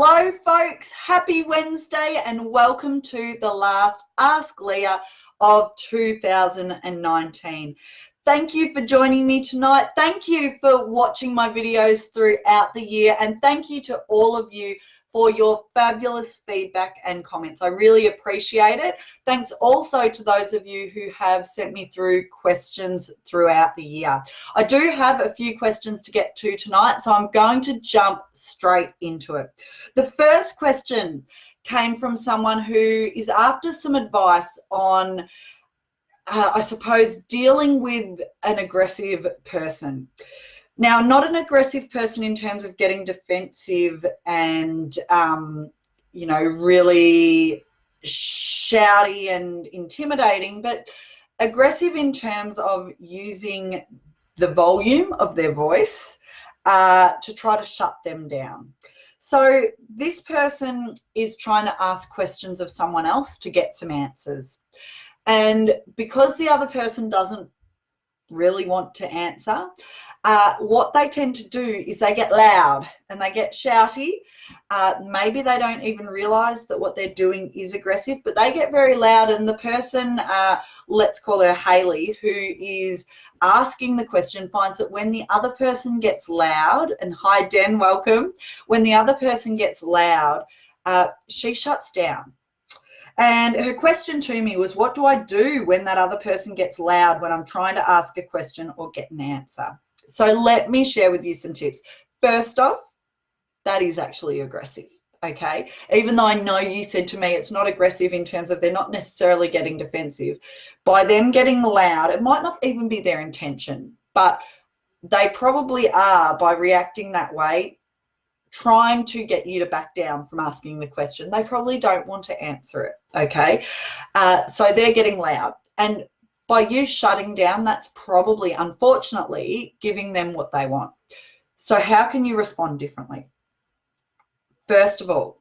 Hello folks, happy Wednesday and welcome to the last Ask Leah of 2019. Thank you for joining me tonight. Thank you for watching my videos throughout the year, and thank you to all of you for your fabulous feedback and comments. I really appreciate it. Thanks also to those of you who have sent me through questions throughout the year. I do have a few questions to get to tonight, so I'm going to jump straight into it. The first question came from someone who is after some advice on, I suppose, dealing with an aggressive person. Now, not an aggressive person in terms of getting defensive and, really shouty and intimidating, but aggressive in terms of using the volume of their voice to try to shut them down. So this person is trying to ask questions of someone else to get some answers. And because the other person doesn't really want to answer, what they tend to do is they get loud and they get shouty. Maybe they don't even realize that what they're doing is aggressive, but they get very loud, and the person, let's call her Hayley, who is asking the question, finds that when the other person gets loud, and hi Den, welcome, when the other person gets loud, she shuts down. And her question to me was, what do I do when that other person gets loud when I'm trying to ask a question or get an answer? So let me share with you some tips. First off, that is actually aggressive, okay? Even though I know you said to me it's not aggressive in terms of they're not necessarily getting defensive. By them getting loud, it might not even be their intention, but they probably are, by reacting that way, trying to get you to back down from asking the question. They probably don't want to answer it, okay? So they're getting loud. And by you shutting down, that's probably, unfortunately, giving them what they want. So how can you respond differently? First of all,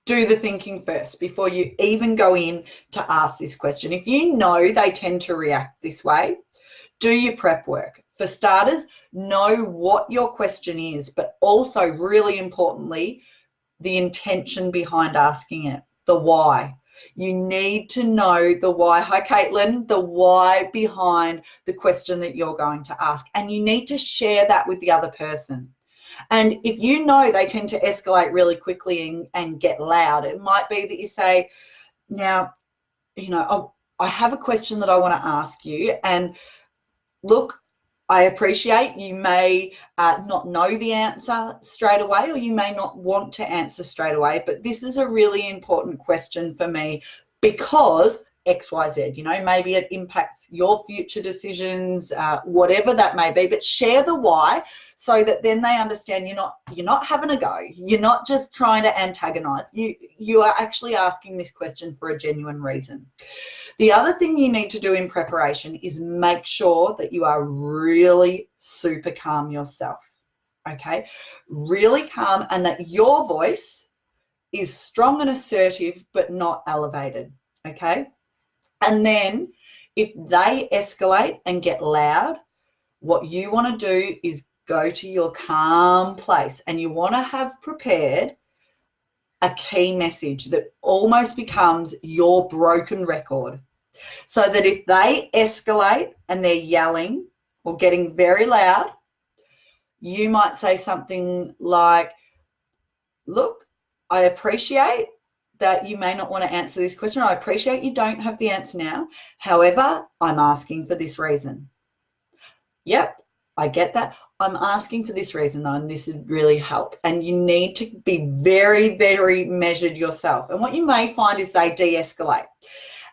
do the thinking first before you even go in to ask this question. If you know they tend to react this way, do your prep work. For starters, know what your question is, but also, really importantly, the intention behind asking it, the why. You need to know the why. Hi, Caitlin, the why behind the question that you're going to ask. And you need to share that with the other person. And if you know they tend to escalate really quickly and get loud, it might be that you say, now, I have a question that I want to ask you. And look, I appreciate you may not know the answer straight away, or you may not want to answer straight away, but this is a really important question for me because XYZ, maybe it impacts your future decisions, whatever that may be, but share the why so that then they understand you're not having a go. You're not just trying to antagonize. You are actually asking this question for a genuine reason. The other thing you need to do in preparation is make sure that you are really super calm yourself, okay? Really calm, and that your voice is strong and assertive but not elevated, okay? And then if they escalate and get loud, what you want to do is go to your calm place, and you want to have prepared a key message that almost becomes your broken record. So that if they escalate and they're yelling or getting very loud, you might say something like, look, I appreciate that you may not want to answer this question. I appreciate you don't have the answer now. However, I'm asking for this reason. Yep, I get that. I'm asking for this reason though, and this would really help. And you need to be very, very measured yourself. And what you may find is they de-escalate.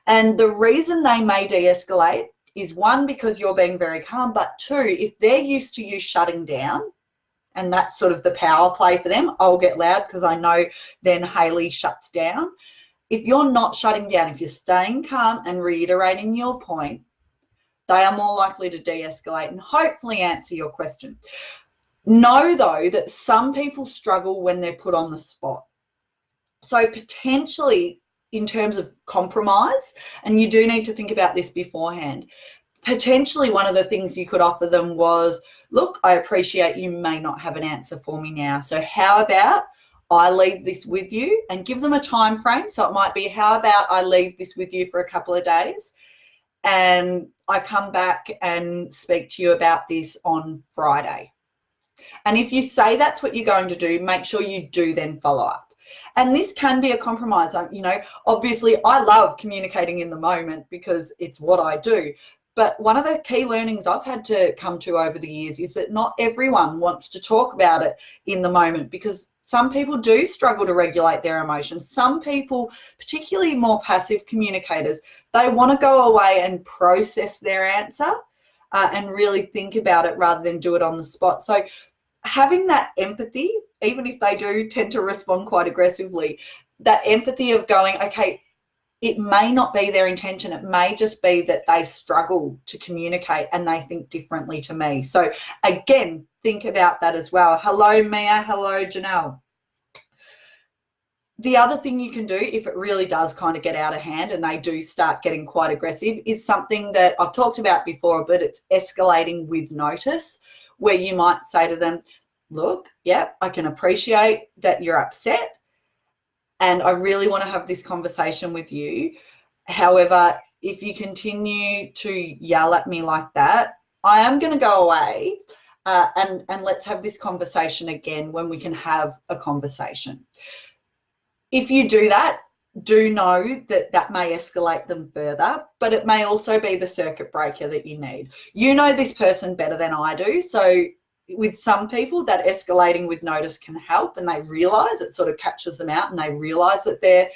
And the reason they may de-escalate is, one, because you're being very calm, but two, if they're used to you shutting down, and that's sort of the power play for them, I'll get loud because I know then Hayley shuts down. If you're not shutting down, if you're staying calm and reiterating your point, they are more likely to de-escalate and hopefully answer your question. Know, though, that some people struggle when they're put on the spot. So potentially, in terms of compromise, and you do need to think about this beforehand, potentially one of the things you could offer them was, look, I appreciate you may not have an answer for me now. So how about I leave this with you, and give them a time frame. So it might be, how about I leave this with you for a couple of days and I come back and speak to you about this on Friday. And if you say that's what you're going to do, make sure you do then follow up. And this can be a compromise. You know, obviously I love communicating in the moment because it's what I do. But one of the key learnings I've had to come to over the years is that not everyone wants to talk about it in the moment, because some people do struggle to regulate their emotions. Some people, particularly more passive communicators, they want to go away and process their answer and really think about it rather than do it on the spot. So having that empathy, even if they do tend to respond quite aggressively, that empathy of going, okay, it may not be their intention. It may just be that they struggle to communicate and they think differently to me. So again, think about that as well. Hello, Mia. Hello, Janelle. The other thing you can do, if it really does kind of get out of hand and they do start getting quite aggressive, is something that I've talked about before, but it's escalating with notice, where you might say to them, look, yeah, I can appreciate that you're upset and I really want to have this conversation with you. However, if you continue to yell at me like that, I am going to go away and let's have this conversation again when we can have a conversation. If you do that, do know that that may escalate them further, but it may also be the circuit breaker that you need. You know this person better than I do. So with some people, that escalating with notice can help, and they realize, it sort of catches them out and they realize that they're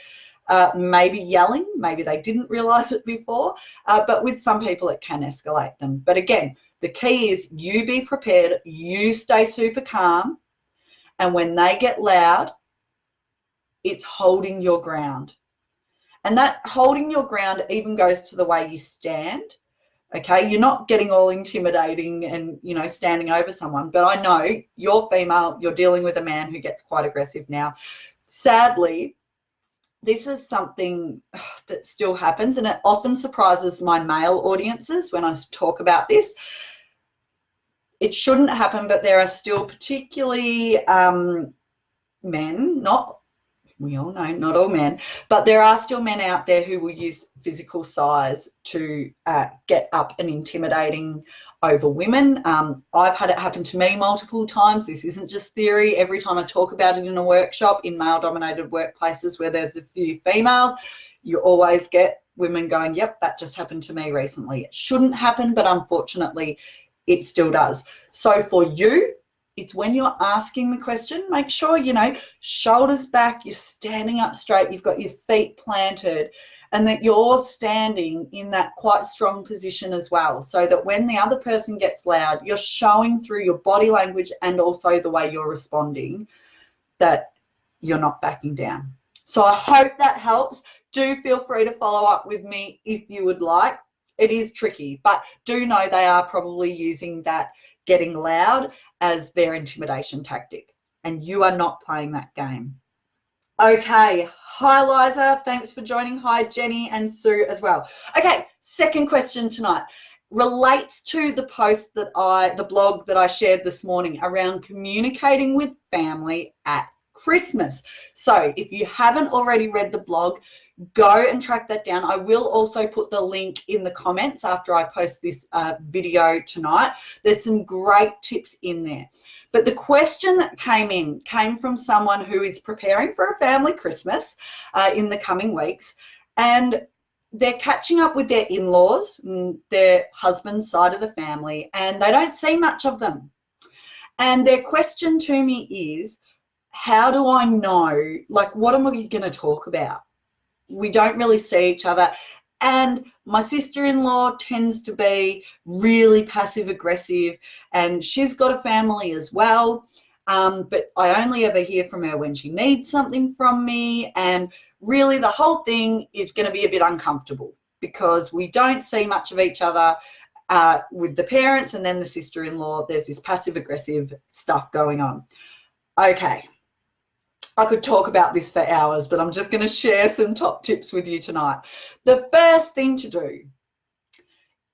maybe yelling. Maybe they didn't realize it before, but with some people it can escalate them. But again, the key is you be prepared, you stay super calm, and when they get loud, it's holding your ground. And that holding your ground even goes to the way you stand. Okay, you're not getting all intimidating and, you know, standing over someone. But I know you're female, you're dealing with a man who gets quite aggressive now. Sadly, this is something that still happens, and it often surprises my male audiences when I talk about this. It shouldn't happen, but there are still particularly men, we all know, not all men, but there are still men out there who will use physical size to get up and intimidating over women. I've had it happen to me multiple times. This isn't just theory. Every time I talk about it in a workshop in male-dominated workplaces where there's a few females, you always get women going, yep, that just happened to me recently. It shouldn't happen, but unfortunately it still does. So for you, it's when you're asking the question, make sure, you know, shoulders back, you're standing up straight, you've got your feet planted, and that you're standing in that quite strong position as well, so that when the other person gets loud, you're showing through your body language and also the way you're responding that you're not backing down. So I hope that helps. Do feel free to follow up with me if you would like. It is tricky, but do know they are probably using that getting loud as their intimidation tactic, and you are not playing that game. Okay, hi Liza, thanks for joining. Hi Jenny and Sue as well. Okay, second question tonight relates to the post that the blog that I shared this morning around communicating with family at Christmas. So if you haven't already read the blog, go and track that down. I will also put the link in the comments after I post this video tonight. There's some great tips in there. But the question that came from someone who is preparing for a family Christmas in the coming weeks, and they're catching up with their in-laws, their husband's side of the family, and they don't see much of them. And their question to me is, how do I know, like, what am I going to talk about? We don't really see each other. And my sister-in-law tends to be really passive aggressive, and she's got a family as well. But I only ever hear from her when she needs something from me. And really the whole thing is going to be a bit uncomfortable because we don't see much of each other with the parents, and then the sister-in-law, there's this passive aggressive stuff going on. Okay. I could talk about this for hours, but I'm just going to share some top tips with you tonight. The first thing to do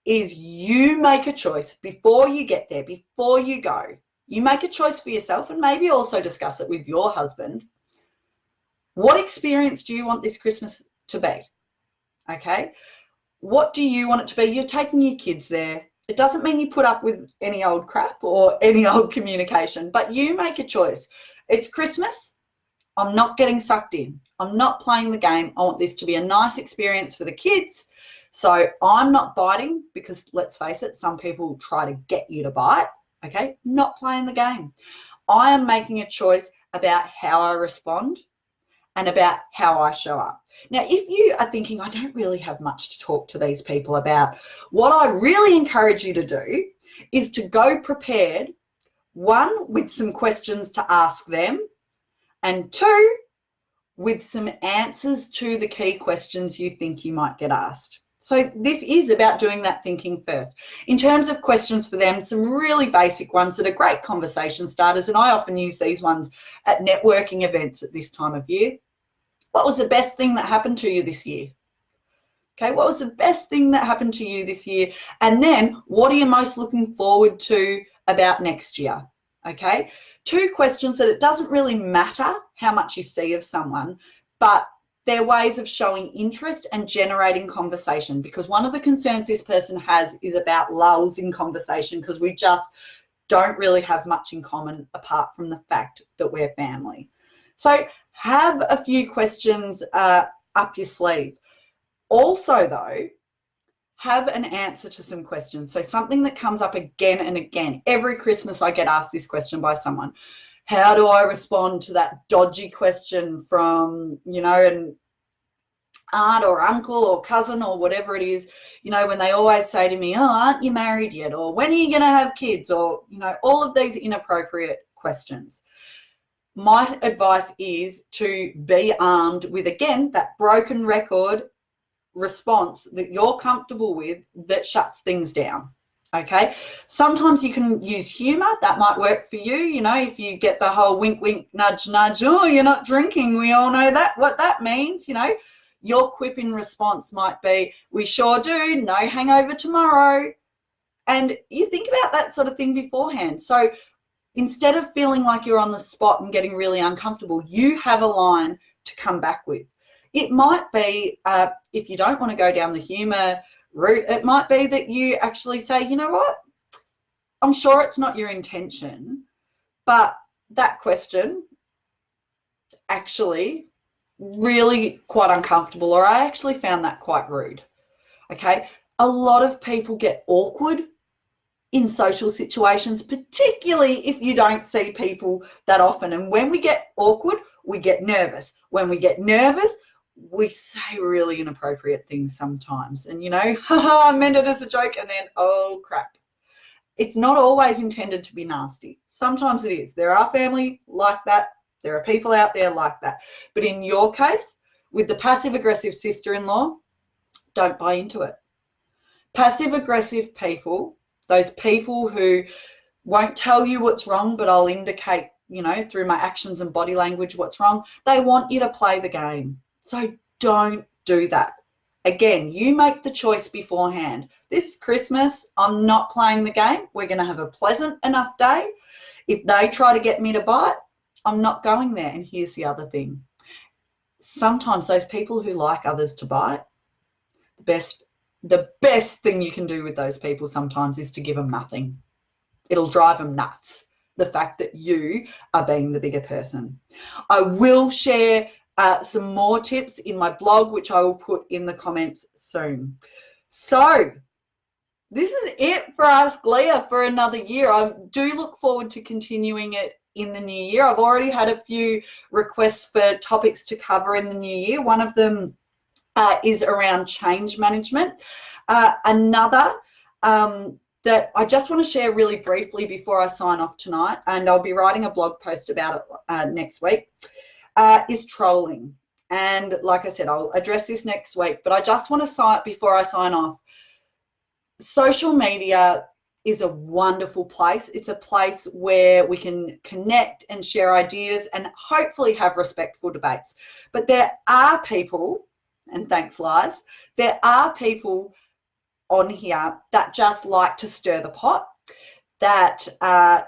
is you make a choice before you get there, before you go. You make a choice for yourself, and maybe also discuss it with your husband. What experience do you want this Christmas to be? Okay. What do you want it to be? You're taking your kids there. It doesn't mean you put up with any old crap or any old communication, but you make a choice. It's Christmas. I'm not getting sucked in. I'm not playing the game. I want this to be a nice experience for the kids. So I'm not biting because, let's face it, some people try to get you to bite. Okay. Not playing the game. I am making a choice about how I respond and about how I show up. Now, if you are thinking, I don't really have much to talk to these people about, what I really encourage you to do is to go prepared, one, with some questions to ask them, and two, with some answers to the key questions you think you might get asked. So this is about doing that thinking first. In terms of questions for them, some really basic ones that are great conversation starters, and I often use these ones at networking events at this time of year. What was the best thing that happened to you this year? Okay, what was the best thing that happened to you this year? And then what are you most looking forward to about next year? Okay, two questions that it doesn't really matter how much you see of someone, but they're ways of showing interest and generating conversation, because one of the concerns this person has is about lulls in conversation because we just don't really have much in common apart from the fact that we're family. So have a few questions up your sleeve. Also, though, have an answer to some questions. So something that comes up again and again. Every Christmas I get asked this question by someone. How do I respond to that dodgy question from, an aunt or uncle or cousin or whatever it is, when they always say to me, oh, aren't you married yet? Or when are you going to have kids? Or, all of these inappropriate questions. My advice is to be armed with, again, that broken record response that you're comfortable with that shuts things down. Okay, sometimes you can use humor. That might work for you. If you get the whole wink, wink, nudge, nudge, oh, you're not drinking. We all know that, what that means. Your quip in response might be, we sure do, no hangover tomorrow. And you think about that sort of thing beforehand. So instead of feeling like you're on the spot and getting really uncomfortable, you have a line to come back with. It might be, if you don't want to go down the humor route, it might be that you actually say, you know what, I'm sure it's not your intention, but that question actually really quite uncomfortable, or I actually found that quite rude. Okay, a lot of people get awkward in social situations, particularly if you don't see people that often. And when we get awkward, we get nervous. When we get nervous, we say really inappropriate things sometimes. And, haha, I meant it as a joke, and then, oh, crap. It's not always intended to be nasty. Sometimes it is. There are family like that. There are people out there like that. But in your case, with the passive-aggressive sister-in-law, don't buy into it. Passive-aggressive people, those people who won't tell you what's wrong, but I'll indicate, through my actions and body language what's wrong, they want you to play the game. So don't do that. Again, you make the choice beforehand. This Christmas, I'm not playing the game. We're going to have a pleasant enough day. If they try to get me to bite, I'm not going there. And here's the other thing. Sometimes those people who like others to bite, the best thing you can do with those people sometimes is to give them nothing. It'll drive them nuts, the fact that you are being the bigger person. I will share some more tips in my blog, which I will put in the comments soon. So this is it for Ask Leah for another year. I do look forward to continuing it in the new year. I've already had a few requests for topics to cover in the new year. One of them is around change management. Another that I just want to share really briefly before I sign off tonight, and I'll be writing a blog post about it next week, is trolling. And like I said, I'll address this next week, but I just want to before I sign off, social media is a wonderful place. It's a place where we can connect and share ideas and hopefully have respectful debates. But there are people, and thanks, Liz, there are people on here that just like to stir the pot, that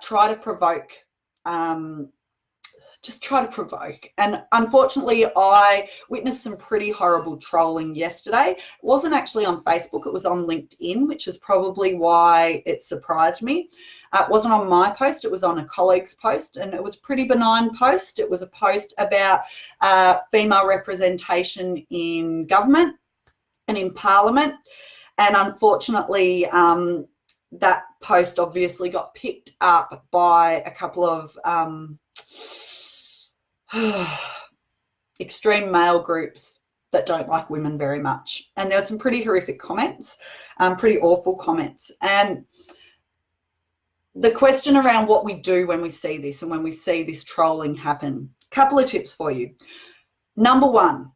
try to provoke just try to provoke. And unfortunately, I witnessed some pretty horrible trolling yesterday. It wasn't actually on Facebook, it was on LinkedIn, which is probably why it surprised me. It wasn't on my post, it was on a colleague's post, and it was a pretty benign post. It was a post about female representation in government and in Parliament. And unfortunately, that post obviously got picked up by a couple of extreme male groups that don't like women very much. And there were some pretty horrific comments, pretty awful comments. And the question around what we do when we see this and when we see this trolling happen, a couple of tips for you. Number one,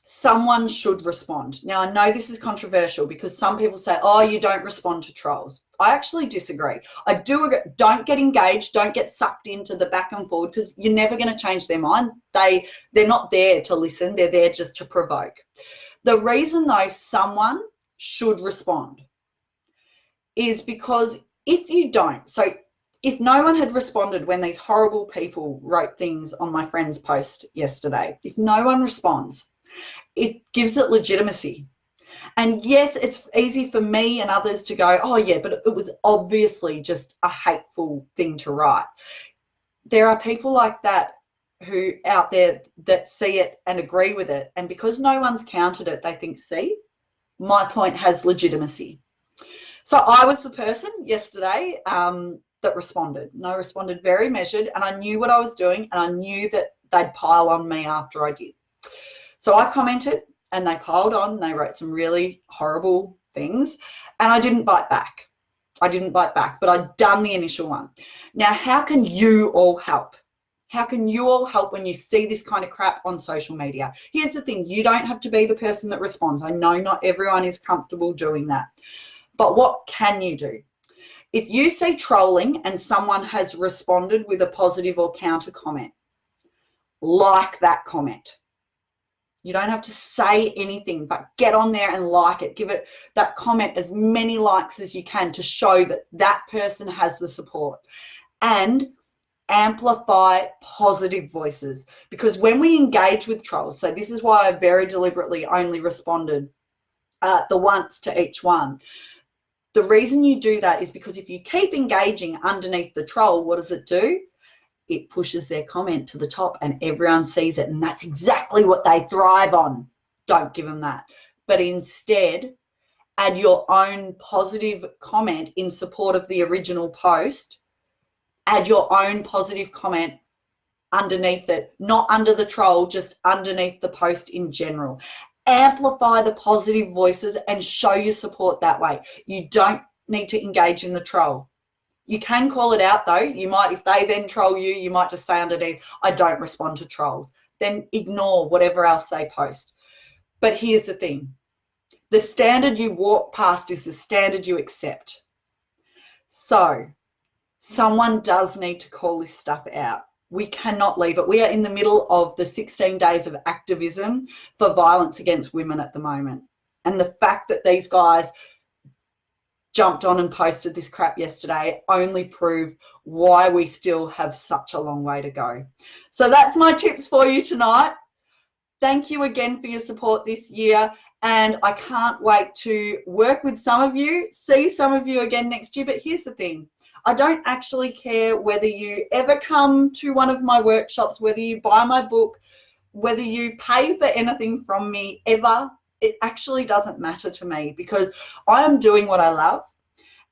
someone should respond. Now, I know this is controversial because some people say, oh, you don't respond to trolls. I actually disagree. Don't get engaged. Don't get sucked into the back and forward, because you're never going to change their mind. They're not there to listen. They're there just to provoke. The reason, though, someone should respond is because if you don't, so if no one had responded when these horrible people wrote things on my friend's post yesterday, if no one responds, it gives it legitimacy. And yes, it's easy for me and others to go, oh yeah, but it was obviously just a hateful thing to write. There are people like that who out there that see it and agree with it. And because no one's countered it, they think, see, my point has legitimacy. So I was the person yesterday that responded. And I responded very measured, and I knew what I was doing, and I knew that they'd pile on me after I did. So I commented, and they piled on, and they wrote some really horrible things, and I didn't bite back. But I'd done the initial one. Now, how can you all help? How can you all help when you see this kind of crap on social media? Here's the thing. You don't have to be the person that responds. I know not everyone is comfortable doing that. But what can you do? If you see trolling and someone has responded with a positive or counter comment, like that comment. You don't have to say anything, but get on there and like it. Give it, that comment, as many likes as you can to show that that person has the support. And amplify positive voices, because when we engage with trolls, so this is why I very deliberately only responded the once to each one. The reason you do that is because if you keep engaging underneath the troll, what does it do? It pushes their comment to the top and everyone sees it, and that's exactly what they thrive on. Don't give them that. But instead, add your own positive comment in support of the original post. Add your own positive comment underneath it, not under the troll, just underneath the post in general. Amplify the positive voices and show your support that way. You don't need to engage in the troll. You can call it out though. You might, if they then troll you, you might just say underneath, I don't respond to trolls. Then ignore whatever else they post. But here's the thing. The standard you walk past is the standard you accept. So someone does need to call this stuff out. We cannot leave it. We are in the middle of the 16 days of activism for violence against women at the moment. And the fact that these guys jumped on and posted this crap yesterday only proved why we still have such a long way to go. So that's my tips for you tonight. Thank you again for your support this year. And I can't wait to work with some of you, see some of you again next year. But here's the thing. I don't actually care whether you ever come to one of my workshops, whether you buy my book, whether you pay for anything from me ever. It actually doesn't matter to me, because I am doing what I love,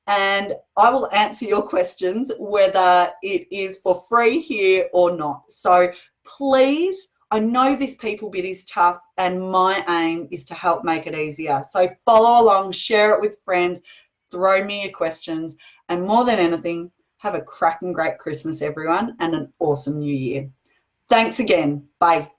and I will answer your questions whether it is for free here or not. So please, I know this people bit is tough, and my aim is to help make it easier. So follow along, share it with friends, throw me your questions. And more than anything, have a cracking great Christmas, everyone, and an awesome new year. Thanks again. Bye.